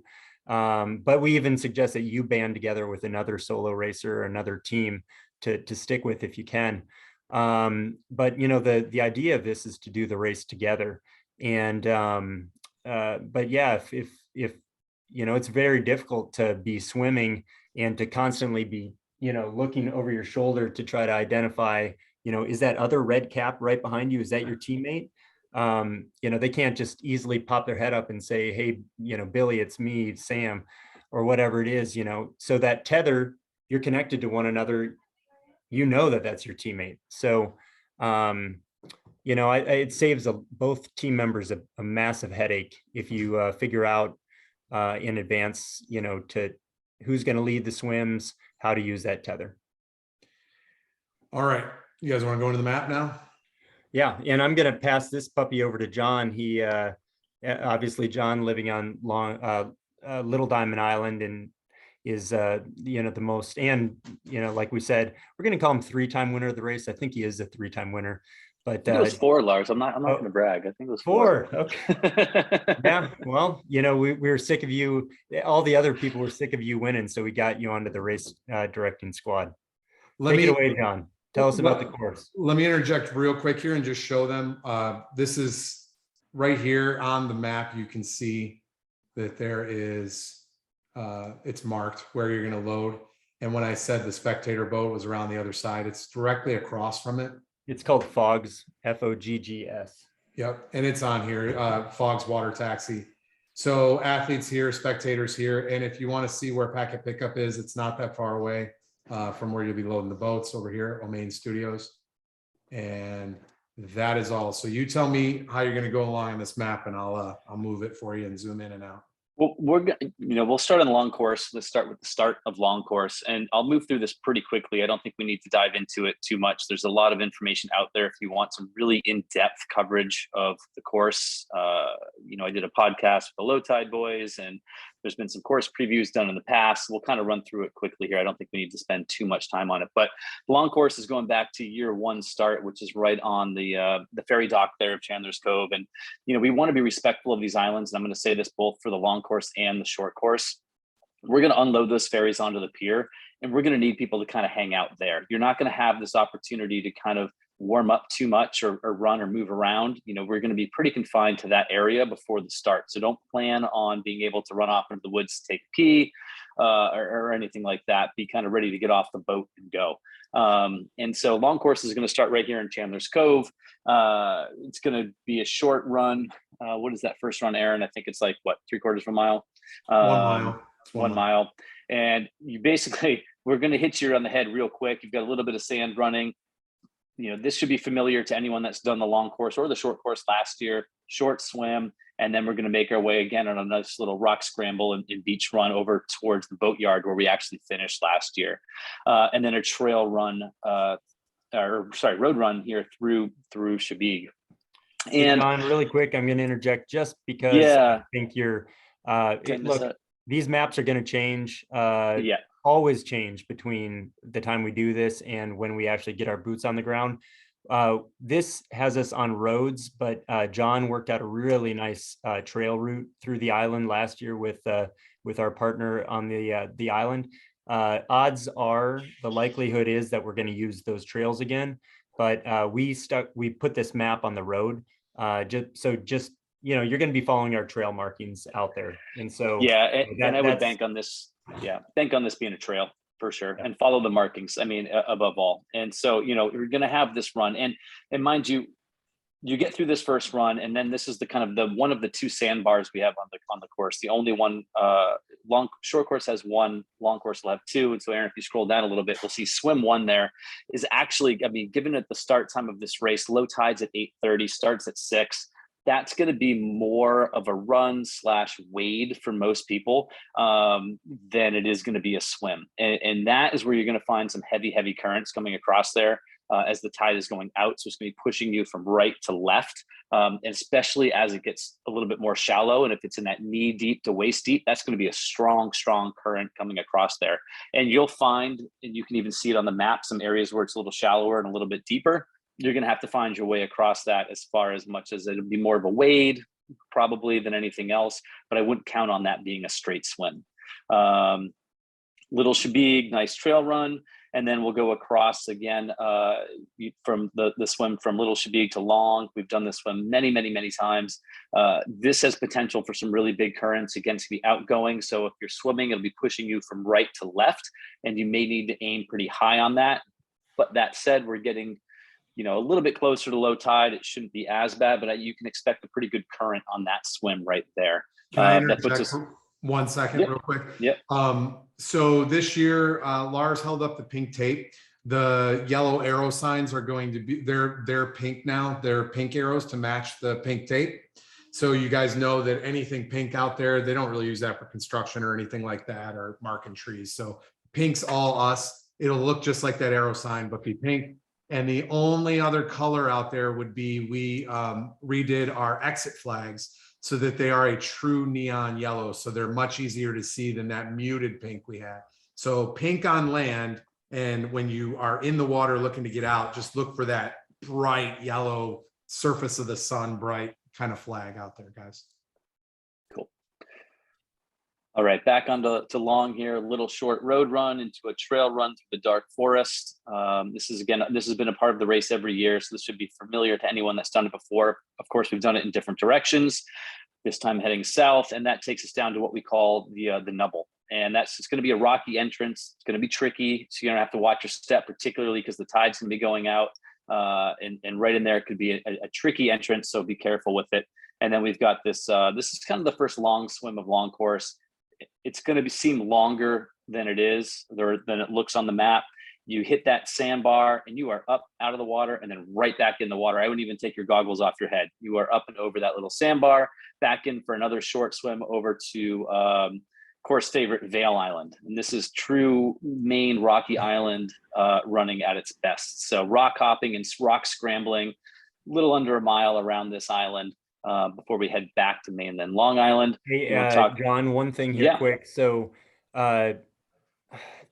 But we even suggest that you band together with another solo racer or another team to stick with if you can. But the idea of this is to do the race together. And but yeah, if it's very difficult to be swimming and to constantly be looking over your shoulder to try to identify, is that other red cap right behind you, is that your teammate? They can't just easily pop their head up and say, hey, Billy, it's me, Sam, or whatever it is. So that tether, you're connected to one another, that's your teammate. So it saves both team members a massive headache if you figure out in advance, to who's going to lead the swims, how to use that tether. All right, you guys want to go into the map now? Yeah, and I'm going to pass this puppy over to John. He obviously John living on Little Diamond Island and is the most, and like we said, we're going to call him 3-time winner of the race. I think he is a 3-time winner. But I think it was 4, Lars. I'm not going to brag. I think it was 4. Okay. Yeah. Well, we were sick of you. All the other people were sick of you winning, so we got you onto the race directing squad. Take it away, John. Tell us about the course. Let me interject real quick here and just show them. This is right here on the map. You can see that there is, it's marked where you're going to load. And when I said the spectator boat was around the other side, it's directly across from it. It's called Fogs, Foggs. Yep. And it's on here, Fogs Water Taxi. So athletes here, spectators here. And if you want to see where Packet Pickup is, it's not that far away from where you'll be loading the boats over here at Omain Studios. And that is all. So you tell me how you're going to go along on this map and I'll move it for you and zoom in and out. Well, we'll start on the long course. Let's start with the start of long course, and I'll move through this pretty quickly. I don't think we need to dive into it too much. There's a lot of information out there if you want some really in-depth coverage of the course. I did a podcast with the Low Tide Boys, and there's been some course previews done in the past. We'll kind of run through it quickly here. I don't think we need to spend too much time on it, but the long course is going back to year 1 start, which is right on the ferry dock there of Chandler's Cove. And, we want to be respectful of these islands. And I'm going to say this both for the long course and the short course. We're going to unload those ferries onto the pier, and we're going to need people to kind of hang out there. You're not going to have this opportunity to kind of warm up too much or run or move around. We're going to be pretty confined to that area before the start. So don't plan on being able to run off into the woods to take a pee or anything like that. Be kind of ready to get off the boat and go. And so long course is going to start right here in Chandler's Cove. It's going to be a short run. What is that first run, Aaron? I think it's like, what, 3/4 of a mile? 1 mile. 1 mile. And you basically, we're going to hit you on the head real quick. You've got a little bit of sand running. This should be familiar to anyone that's done the long course or the short course last year. Short swim, and then we're going to make our way again on a nice little rock scramble and beach run over towards the boatyard where we actually finished last year, and then a trail run, road run here through Chabig. And John, really quick, I'm going to interject just because I think you're. Look, these maps are going to change. Always change between the time we do this and when we actually get our boots on the ground. This has us on roads, but John worked out a really nice trail route through the island last year with our partner on the island. Odds are, the likelihood is that we're going to use those trails again, but we put this map on the road just you're going to be following our trail markings out there, and so and I would bank on this. Bank on this being a trail for sure, and follow the markings. I mean, above all. And so, you're going to have this run, and mind you, you get through this first run, and then this is the kind of the one of the 2 sandbars we have on the course. The only one, short course has 1, long course will have 2. And so, Aaron, if you scroll down a little bit, we'll see swim 1 there is actually, given at the start time of this race, low tides at 8:30, starts at 6. That's going to be more of a run/wade for most people than it is going to be a swim. And that is where you're going to find some heavy currents coming across there as the tide is going out. So it's going to be pushing you from right to left, and especially as it gets a little bit more shallow. And if it's in that knee deep to waist deep, that's going to be a strong current coming across there. And you'll find, and you can even see it on the map, some areas where it's a little shallower and a little bit deeper. You're going to have to find your way across that as much as it'll be more of a wade probably than anything else, but I wouldn't count on that being a straight swim. Little Shabig, nice trail run. And then we'll go across again from the swim from Little Shabig to Long. We've done this swim many, many, many times. This has potential for some really big currents. Again, to be outgoing. So if you're swimming, it'll be pushing you from right to left, and you may need to aim pretty high on that. But that said, we're getting, a little bit closer to low tide. It shouldn't be as bad, but you can expect a pretty good current on that swim right there. Can I That puts interject us, for 1 second, Yep. real quick? Yep. So this year, Lars held up the pink tape. The yellow arrow signs are going to be, they're pink now. They're pink arrows to match the pink tape. So you guys know that anything pink out there, they don't really use that for construction or anything like that, or marking trees. So pink's all us. It'll look just like that arrow sign, but be pink. And the only other color out there would be, we redid our exit flags so that they are a true neon yellow. So they're much easier to see than that muted pink we had. So pink on land, and when you are in the water looking to get out, just look for that bright yellow surface of the sun, bright kind of flag out there, guys. cool. All right, back onto Long here, a little short road run into a trail run through the dark forest. This has been a part of the race every year, so this should be familiar to anyone that's done it before. Of course, we've done it in different directions, this time heading south, and that takes us down to what we call the Nubble. And it's going to be a rocky entrance. It's going to be tricky, so you're going to have to watch your step, particularly because the tide's going to be going out. And right in there, it could be a tricky entrance, so be careful with it. And then we've got this. This is kind of the first long swim of Long course. It's going to seem longer than it is, than it looks on the map. You hit that sandbar and you are up out of the water and then right back in the water. I wouldn't even take your goggles off your head. You are up and over that little sandbar, back in for another short swim over to course favorite Vail Island. And this is true Maine rocky island running at its best. So rock hopping and rock scrambling, a little under a mile around this island before we head back to mainland Long Island. Hey, John, one thing here, Yeah. quick. So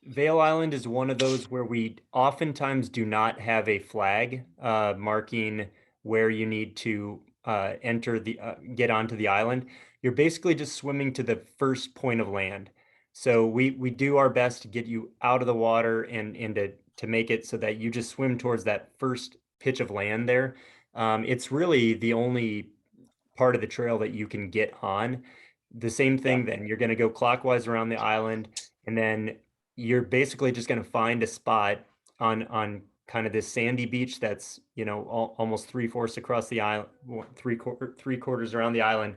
Vail Island is one of those where we oftentimes do not have a flag marking where you need to enter get onto the island. You're basically just swimming to the first point of land. So we do our best to get you out of the water and to make it so that you just swim towards that first pitch of land there. It's really the only part of the trail that you can get on. The same thing, then you're going to go clockwise around the island, and then you're basically just going to find a spot on kind of this sandy beach that's, almost 3/4 across the island, three quarters around the island.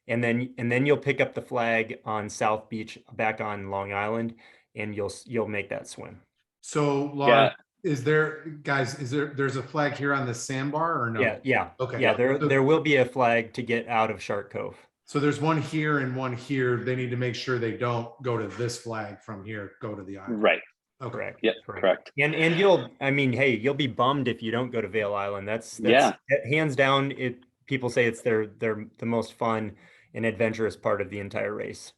And then you'll pick up the flag on South Beach back on Long Island, and you'll make that swim. So Laura, there's a flag here on the sandbar or no? Yeah. Okay. Yeah, there will be a flag to get out of Shark Cove. So there's one here and one here. They need to make sure they don't go to this flag from here, go to the island. Right. Okay. Correct. Yep. Correct. And you'll be bummed if you don't go to Vail Island. That's hands down. People say it's the most fun and adventurous part of the entire race.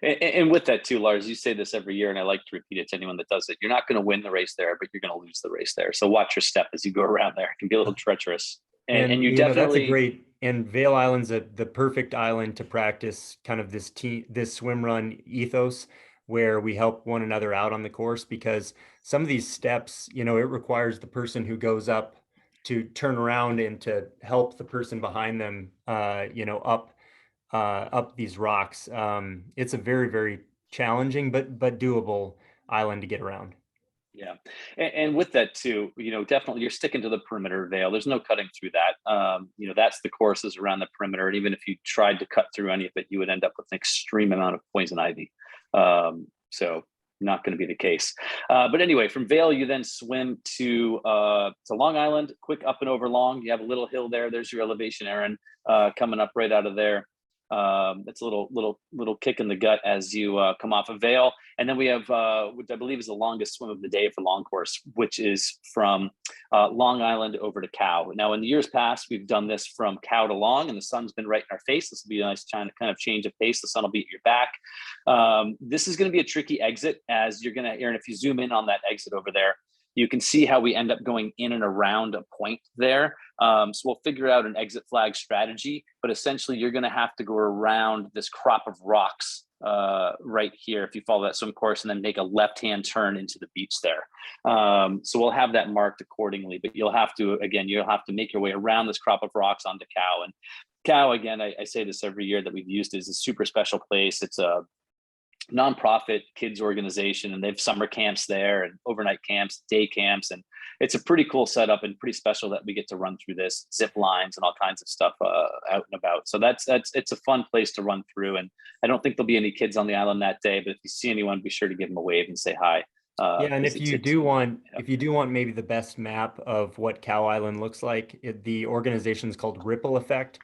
And with that too, Lars, you say this every year, and I like to repeat it to anyone that does it. You're not going to win the race there, but you're going to lose the race there. So watch your step as you go around there. It can be a little treacherous. And you definitely, that's a great, and Vail Island's the perfect island to practice kind of this swim run ethos, where we help one another out on the course, because some of these steps, it requires the person who goes up to turn around and to help the person behind them, up these rocks. It's a very, very challenging but doable island to get around. Yeah. And with that too, definitely you're sticking to the perimeter of Vail. There's no cutting through that. That's the courses around the perimeter. And even if you tried to cut through any of it, you would end up with an extreme amount of poison ivy. So not going to be the case. But anyway, from Vail, you then swim to Long Island, quick up and over Long. You have a little hill there. There's your elevation, Aaron, coming up right out of there. It's a little kick in the gut as you come off of Vail. And then we have, which I believe is the longest swim of the day for Long course, which is from Long Island over to Cow. Now, in the years past, we've done this from Cow to Long, and the sun's been right in our face. This will be a nice kind of change of pace. The sun will be at your back. This is going to be a tricky exit, as you're going to, Aaron, if you zoom in on that exit over there, You can see how we end up going in and around a point there. So we'll figure out an exit flag strategy, but essentially you're going to have to go around this crop of rocks right here if you follow that swim course, and then make a left-hand turn into the beach there. So we'll have that marked accordingly, but you'll have to make your way around this crop of rocks onto Cow. And Cow, again, I say this every year that we've used, is a super special place. It's a nonprofit kids organization, and they have summer camps there and overnight camps, day camps, and it's a pretty cool setup and pretty special that we get to run through this, zip lines and all kinds of stuff out and about. So it's a fun place to run through, and I don't think there'll be any kids on the island that day, but if you see anyone, be sure to give them a wave and say hi. Yeah, and if you do want maybe the best map of what Cow Island looks like, the organization is called Ripple Effect,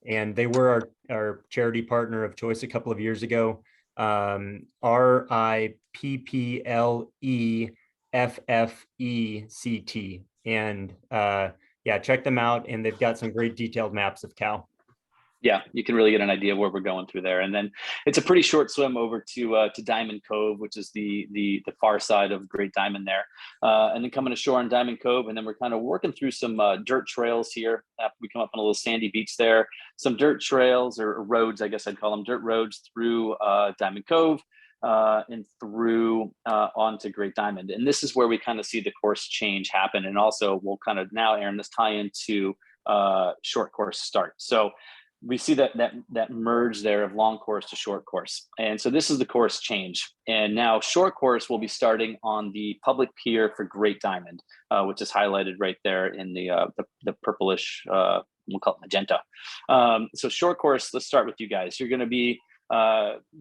and they were our charity partner of choice a couple of years ago. RIPPLEFFECT, and yeah, check them out, and they've got some great detailed maps of Cow. Yeah, you can really get an idea of where we're going through there. And then it's a pretty short swim over to Diamond Cove, which is the far side of Great Diamond there. And then coming ashore on Diamond Cove, and then we're kind of working through some dirt trails here. After we come up on a little sandy beach there, some dirt trails, or roads, I guess I'd call them, dirt roads through Diamond Cove and through onto Great Diamond. And this is where we kind of see the course change happen. And also we'll kind of now, Aaron, this tie into short course start. So we see that merge there of long course to short course. And so this is the course change. And now short course will be starting on the public pier for Great Diamond, which is highlighted right there in the purplish, we'll call it magenta. So short course, let's start with you guys. You're going to be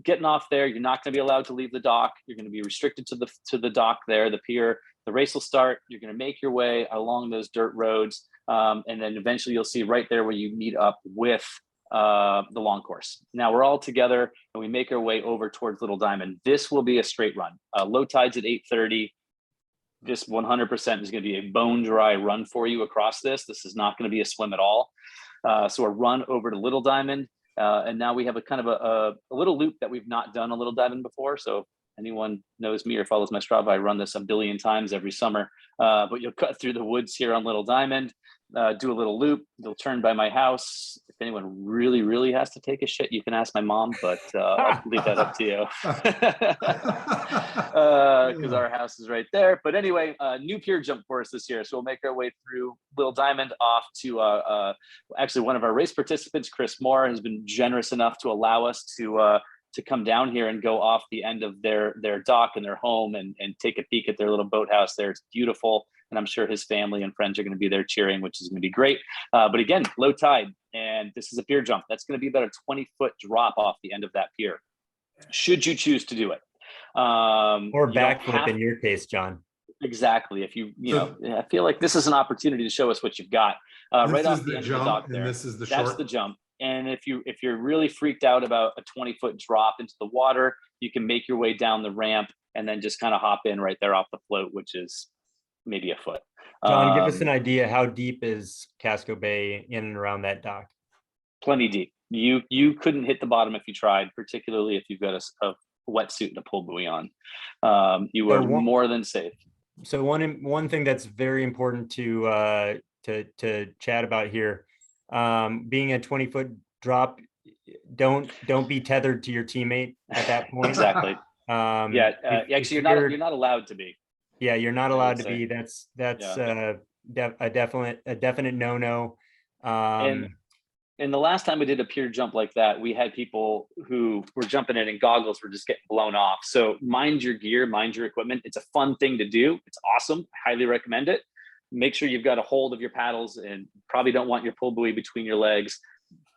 getting off there. You're not going to be allowed to leave the dock. You're going to be restricted to the dock there, the pier. The race will start. You're going to make your way along those dirt roads. And then eventually you'll see right there where you meet up with the long course. Now we're all together and we make our way over towards Little Diamond. This will be a straight run. Low tide's at 8:30. This 100% is going to be a bone dry run for you across this. This is not going to be a swim at all. So a run over to Little Diamond. And now we have a kind of a little loop that we've not done on Little Diamond before. So if anyone knows me or follows my Strava, I run this a billion times every summer. But you'll cut through the woods here on Little Diamond. Do a little loop. You'll turn by my house. If anyone really, really has to take a shit, you can ask my mom, but I'll leave that up to you. Because our house is right there. But anyway, new pier jump course this year. So we'll make our way through Little Diamond off to actually one of our race participants, Chris Moore, has been generous enough to allow us to come down here and go off the end of their dock and their home and take a peek at their little boathouse there. It's beautiful. And I'm sure his family and friends are going to be there cheering, which is going to be great. But again, low tide, and this is a pier jump. That's going to be about a 20-foot drop off the end of that pier, should you choose to do it. Or backflip in your case, John. Exactly. If you know, I feel like this is an opportunity to show us what you've got right off the end of the dock there. This is the That's short. the jump. And if you're really freaked out about a 20-foot drop into the water, you can make your way down the ramp and then just kind of hop in right there off the float, which is maybe a foot. John, give us an idea. How deep is Casco Bay in and around that dock? Plenty deep. You couldn't hit the bottom if you tried, particularly if you've got a wetsuit and a pull buoy on. You are more than safe. So one thing that's very important to chat about here, being a 20-foot drop, don't be tethered to your teammate at that point. Exactly. Actually, you're not allowed to be. Yeah, you're not allowed to be. That's a definite no-no. And the last time we did a pier jump like that, we had people who were jumping in and goggles were just getting blown off. So mind your gear, mind your equipment. It's a fun thing to do. It's awesome. I highly recommend it. Make sure you've got a hold of your paddles and probably don't want your pull buoy between your legs.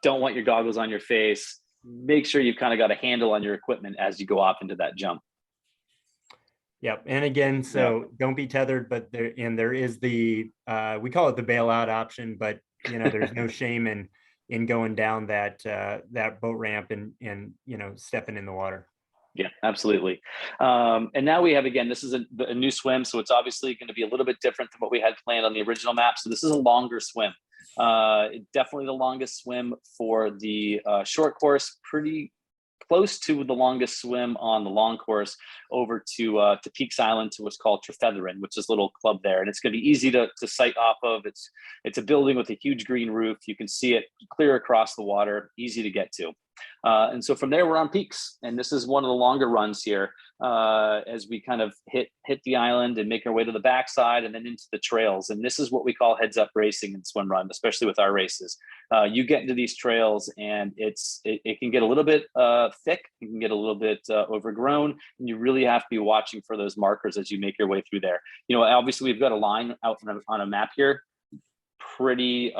Don't want your goggles on your face. Make sure you've kind of got a handle on your equipment as you go off into that jump. Yep. And again, so don't be tethered, but there is the, we call it the bailout option, but there's no shame in going down that boat ramp and stepping in the water. Yeah, absolutely. And now we have, again, this is a new swim. So it's obviously going to be a little bit different than what we had planned on the original map. So this is a longer swim. Definitely the longest swim for the short course, pretty close to the longest swim on the long course over to Peaks Island, to what's called Trefetherin, which is a little club there. And it's going to be easy to sight off of. It's a building with a huge green roof. You can see it clear across the water, easy to get to. And so from there, we're on Peaks. And this is one of the longer runs here as we kind of hit the island and make our way to the backside and then into the trails. And this is what we call heads up racing and swim run, especially with our races. You get into these trails and it can get a little bit thick, it can get a little bit overgrown, and you really have to be watching for those markers as you make your way through there. You know, obviously we've got a line out on a map here, pretty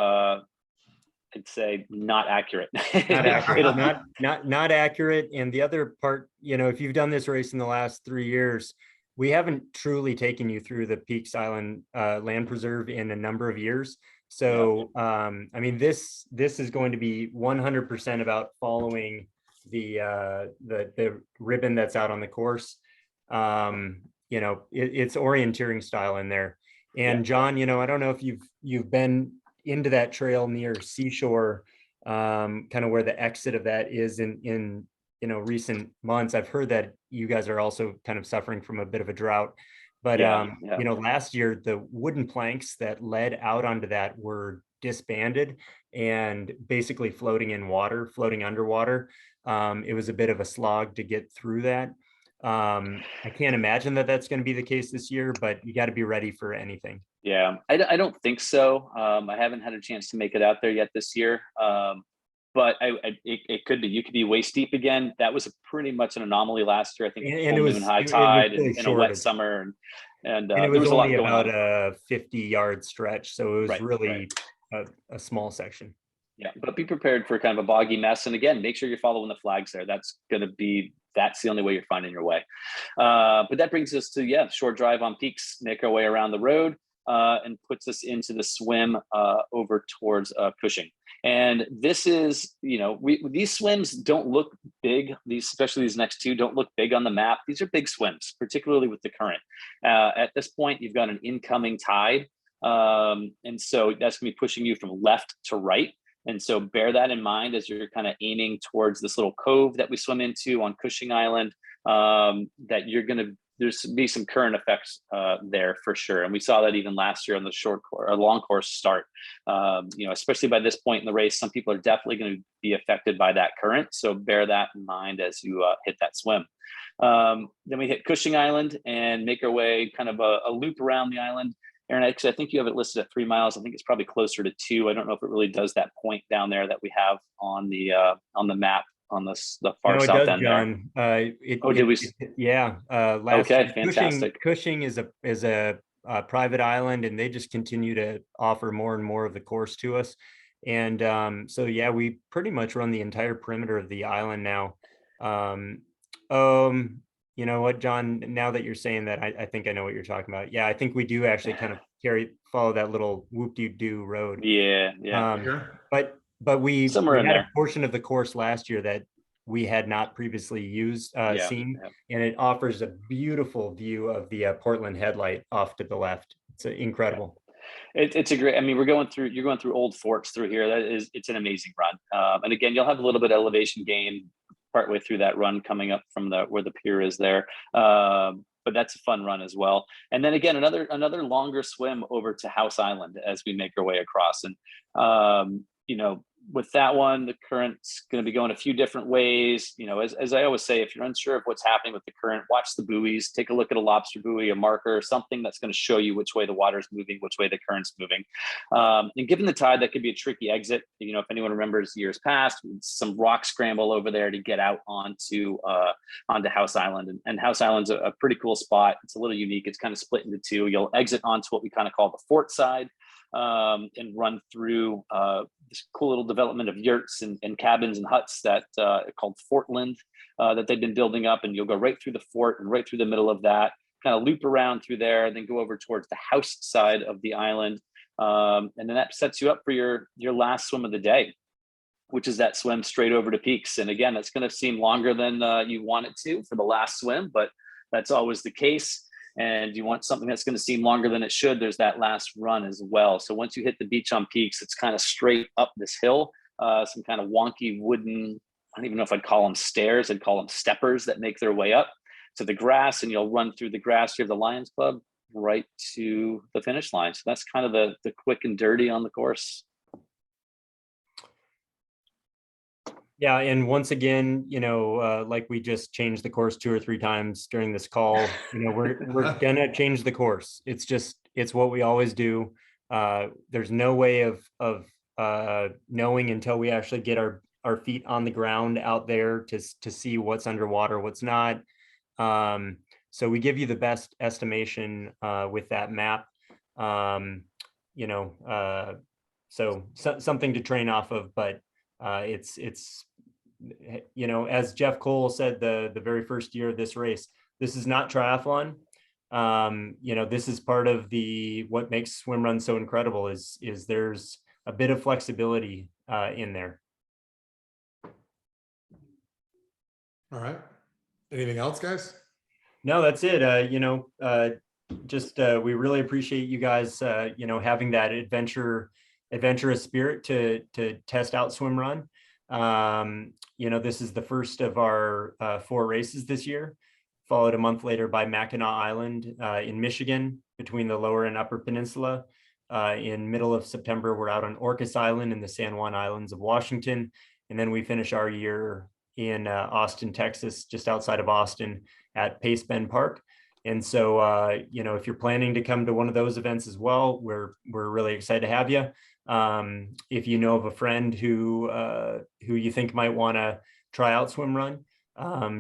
I'd say not accurate. Not accurate. not accurate. And the other part, you know, if you've done this race in the last 3 years, we haven't truly taken you through the Peaks Island Land Preserve in a number of years. So, I mean, this is going to be 100% about following the ribbon that's out on the course. You know, it's orienteering style in there. And John, you know, I don't know if you've been into that trail near Seashore, kind of where the exit of that is in you know, recent months. I've heard that you guys are also kind of suffering from a bit of a drought, but you know, last year the wooden planks that led out onto that were disbanded and basically floating underwater. It was a bit of a slog to get through that. I can't imagine that that's going to be the case this year, but you got to be ready for anything. Yeah, I don't think so. I haven't had a chance to make it out there yet this year. But it could be. You could be waist deep again. That was pretty much an anomaly last year. I think and it was high tide really and a wet summer, and it there was was a lot only going about on. a 50-yard stretch, so it was really a small section. Yeah, but be prepared for kind of a boggy mess. And again, make sure you're following the flags there. That's the only way you're finding your way. But that brings us to short drive on Peaks, make our way around the road. And puts us into the swim over towards Cushing. And this is, you know, these swims don't look big. Especially these next two, don't look big on the map. These are big swims, particularly with the current. At this point, you've got an incoming tide. And so that's going to be pushing you from left to right. And so bear that in mind as you're kind of aiming towards this little cove that we swim into on Cushing Island, that there's be some current effects there for sure. And we saw that even last year on the long course start. You know, especially by this point in the race, some people are definitely going to be affected by that current. So bear that in mind as you hit that swim. Then we hit Cushing Island and make our way kind of a loop around the island. Aaron, I think you have it listed at 3 miles. I think it's probably closer to 2. I don't know if it really does that point down there that we have on the map on the far south end. John. Did we? Okay, fantastic. Cushing is a private island, and they just continue to offer more and more of the course to us. And so we pretty much run the entire perimeter of the island now. You know what, John, now that you're saying that, I think I know what you're talking about. Yeah, I think we do actually kind of follow that little whoop-de-doo road. Yeah. But we had there. a portion of the course last year that we had not previously seen, and it offers a beautiful view of the Portland headlight off to the left. It's incredible. It's a great. I mean, you're going through old forts through here. It's an amazing run. And again, you'll have a little bit of elevation gain partway through that run coming up from where the pier is there. But that's a fun run as well. And then again, another longer swim over to House Island as we make our way across. And you know, with that one, the current's going to be going a few different ways. You know, as I always say, if you're unsure of what's happening with the current, watch the buoys, take a look at a lobster buoy, a marker, something that's going to show you which way the water's moving, which way the current's moving. And given the tide, that could be a tricky exit. You know, if anyone remembers years past, some rock scramble over there to get out onto House Island. And House Island's a pretty cool spot. It's a little unique. It's kind of split into two. You'll exit onto what we kind of call the fort side, and run through this cool little development of yurts and cabins and huts that called Fortland that they've been building up. And you'll go right through the fort and right through the middle of that, kind of loop around through there, and then go over towards the house side of the island. And then that sets you up for your last swim of the day, which is that swim straight over to Peaks. And again, that's going to seem longer than you want it to for the last swim, but that's always the case. And you want something that's going to seem longer than it should, there's that last run as well. So once you hit the beach on Peaks, it's kind of straight up this hill, some kind of wonky wooden don't even know if I'd call them stairs. I'd call them steppers that make their way up to the grass, and you'll run through the grass here of the Lions Club right to the finish line. So that's kind of the quick and dirty on the course. Yeah, and once again, like we just changed the course 2 or 3 times during this call, we're gonna change the course. It's what we always do. There's no way of knowing until we actually get our feet on the ground out there to see what's underwater, what's not. So we give you the best estimation with that map. So something to train off of, but it's as Jeff Cole said the very first year of this race, this is not triathlon. This is part of what makes swim run so incredible is there's a bit of flexibility in there. All right. Anything else, guys? No, that's it. We really appreciate you guys, having that adventurous spirit to test out swim run. This is the first of our 4 races this year, followed a month later by Mackinac Island in Michigan between the lower and upper peninsula. In middle of September, we're out on Orcas Island in the San Juan Islands of Washington. And then we finish our year in Austin, Texas, just outside of Austin at Pace Bend Park. And so, if you're planning to come to one of those events as well, we're really excited to have you. If you know of a friend who you think might want to try out swim run,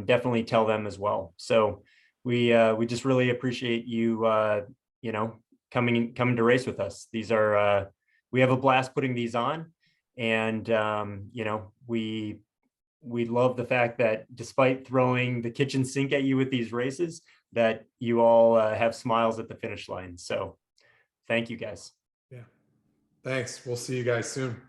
definitely tell them as well. So we just really appreciate you, coming to race with us. These are, we have a blast putting these on, and we love the fact that despite throwing the kitchen sink at you with these races, that you all have smiles at the finish line. So thank you guys. Yeah. Thanks. We'll see you guys soon.